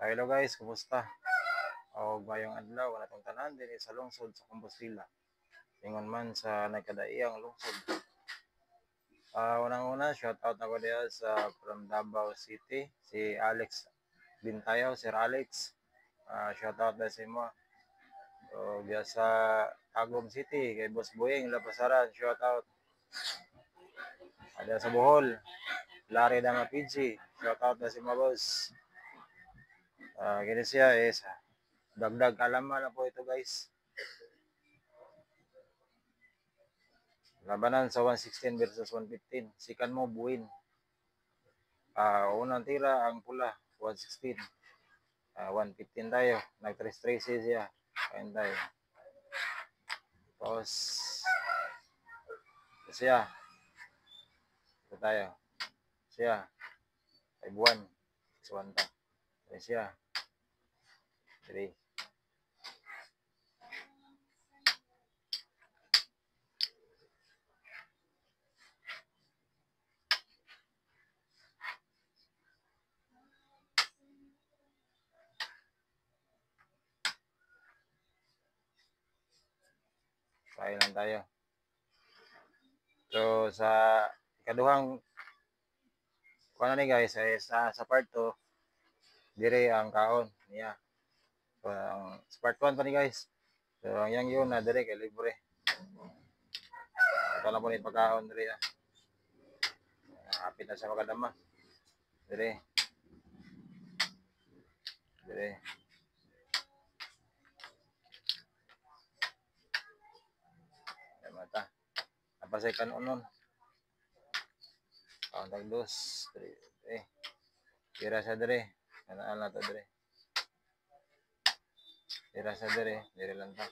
Hello guys, kumusta? O mayong adlaw na itong tanan din sa lungsod sa Compostela. Ingon man sa nagkadaiyang lungsod. Unang-una, shoutout ako diya sa from Davao City, si Alex Bintayaw, Sir Alex. Shoutout na sa imo. O diya sa Tagum City, kay Boss Boyeng Lapasaran, shoutout. Diya sa Bohol, Larry Dama PG, shoutout na si mga boss. Gini siya is dagdag kalaman na po ito guys. Labanan sa 116 versus 115. Sikan mo buwin. Unang tira ang pula, 116. 115 tayo. Nag-3-3 siya. Kain tayo. Tapos, siya. Ito tayo. Siya. 5-1. 6-1 ta. Siya. 3. Kain lang tayo. So, sa ikaduhang kung ni guys, sa part 2, dire ang kaon niya. So, sa part 1 pa ni guys. So, ang yang yun na dire kay libre. Ito lang po ni pagkaon dire. Hapit na siya makadama. Dire. Dire. Mata. Apa sa ikan unon? Tag dos. Dire. Tira sa dire. Kanaan na to dire. Tira sa dire. Dire lang ta.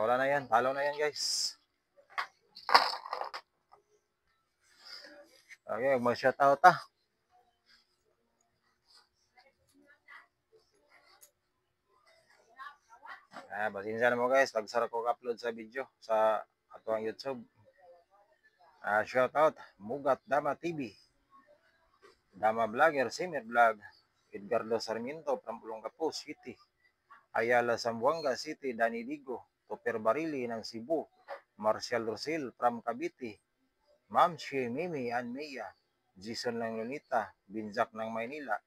Wala na yan. Talo na yan guys. Okay, mag-shoutout ta. Pasensya na mo guys. Pagsara ko upload sa video sa atong YouTube. Shoutout. Mugat Dama TV. Dama Vlogger, Simer Vlog. Edgardo Sarmiento from Olongapo City. Ayala Zamboanga City, Dani Digo. Topper Barili ng Cebu. Marcial Rosel from Cavite. Ma'am Shi Mimi and Mia. Jason ng Lunita. Binjak ng Maynila.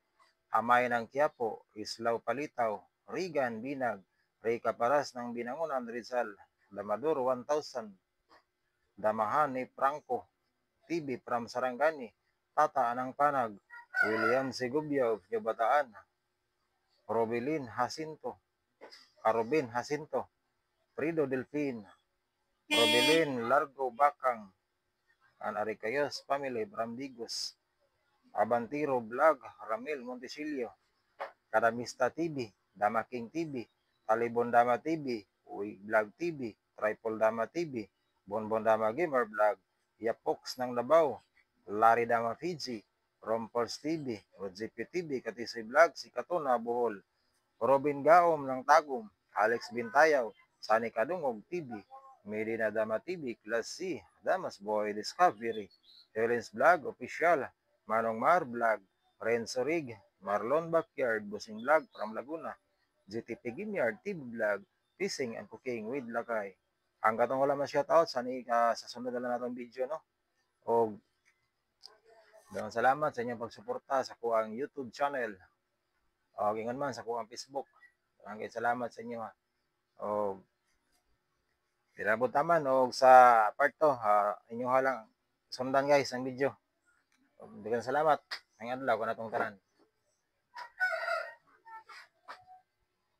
Amay ng Quiapo. Islaw Palitaw. Regan Binag. Ray Caparas ng Binangonan Rizal. Damador 1000. Damahan ni Franco. TV from Sarangani. Tata ng Panag. William Segubia of Bataan. Robelin Jacinto. Carobin Jacinto. Frido Delfin. Robelin Largo Bakang. An Aricayos Family from Digos. Abantiro Vlog. Ramil Montesilio. Karamista TV. Damaking TV. Talibon Dama TV. Uy Vlog TV. Tripol Dama TV. Bonbon Dama Gamer Vlog. Yapox ng Labaw. Larry Dama Fiji. Rompers TV, OGP TV, Katisoy Vlog, si Katuna Bohol, Robin Gaom ng Tagum, Alex Bintayaw, Sani Kadungog TV, Medina Dama TV, Class C, Damas Boy Discovery, Helen's Vlog Official, Manong Mar Vlog, Renzo Rig, Marlon Backyard, Busing Vlog from Laguna, GTP Gimyard TV Vlog, Fishing and Cooking with Lakay. Ang katong wala ma-shoutout sa sunod na lang natong video, no? O daghang salamat sa inyong pagsuporta sa kuang YouTube channel. O ingon man sa kuang Facebook. Daghang salamat sa inyo ha. O pirabot taman og sa part 2 inyo halang sundan guys ang video. Daghang salamat. Ang adlaw kanatong tanan.